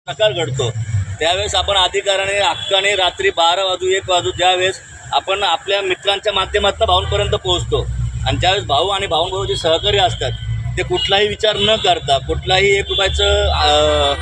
प्रकार घडतो त्यावेळेस आपण अधिकाराने हक्काने रात्री 12 वाजू 1 वाजू ज्यावेळेस आपण आपल्या मित्रांच्या माध्यमातून भाऊंपर्यंत पोहोचतो आणि त्यावेळेस भाऊ आणि भाऊंबरोबर जे सहकारी असतात ते कुठलाही विचार न करता कुठलाही 1 रुपयाचं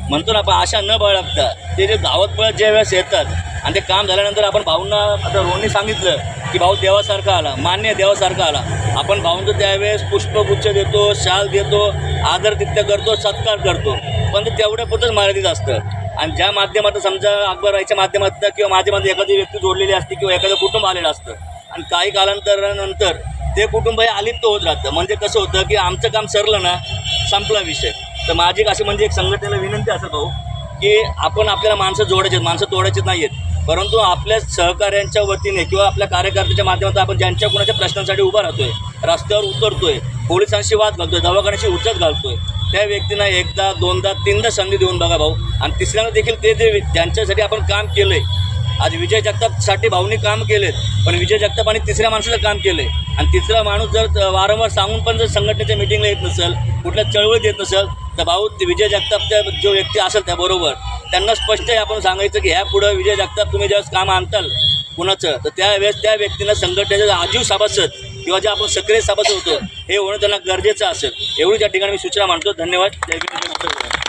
म्हणतो ना आपण आशा न बाळगता ते जे धावत पळत ज्या वेळेस येतात आणि ते काम झाल्यानंतर आपण भाऊंना आता रोहनने सांगितलं की भाऊ देवासारखा आला, मान्य देवासारखा आला. आपण भाऊंचं त्यावेळेस पुष्पगुच्छ देतो, शाल देतो, आदरातिथ्य करतो, सत्कार करतो, पण ते तेवढ्यापुरतंच मर्यादित असतं. आणि ज्या माध्यमातून समजा अकबराईच्या माध्यमातून किंवा माझ्यामध्ये एखादी व्यक्ती जोडलेली असते किंवा एखादं कुटुंब आलेलं असतं आणि काही कालांतरानंतर ते कुटुंब हे अलिप्त होत राहतं. म्हणजे कसं होतं की आमचं काम सरलं ना, संपला विषय. तर माझी अशी म्हणजे एक संघटनेला विनंती असेल भाऊ की आपण आपल्याला माणसं जोडायचे, माणसं तोडायचीच नाही आहेत, परंतु आपल्या सहकाऱ्यांच्या वतीने किंवा आपल्या कार्यकर्त्याच्या माध्यमातून आपण ज्यांच्या कुणाच्या प्रश्नांसाठी उभा राहतोय, रस्त्यावर उतरतोय, पोलिसांशी वाद घालतोय, दवाखान्याची उचल घालतोय, त्या व्यक्तींना 1दा 2दा 3दा संधी देऊन बघा भाऊ. आणि तिसऱ्यांदा देखील ते जे ज्यांच्यासाठी आपण काम केलं आहे, आज विजय जगतापसाठी भाऊनी काम केलेत, पण विजय जगताप आणि तिसऱ्या माणसाचं काम केलं आहे. आणि तिसरा माणूस जर वारंवार सांगून पण जर संघटनेच्या मिटिंगला येत नसेल, कुठल्या चळवळीत येत नसेल, तर भाऊ विजय जगतापच्या जो व्यक्ती असेल त्याबरोबर त्यांना स्पष्ट आहे आपण सांगायचं की ह्या पुढं विजय जगताप तुम्ही ज्यावेळेस काम आणताल कुणाचं, तर त्यावेळेस त्या व्यक्तीला संघटनेचं आजीव सभासद किंवा जे आपण सक्रिय सभासद होतो हे होणं त्यांना गरजेचं असेल. एवढी त्या ठिकाणी मी सूचना मांडतो. धन्यवाद. जय भीम.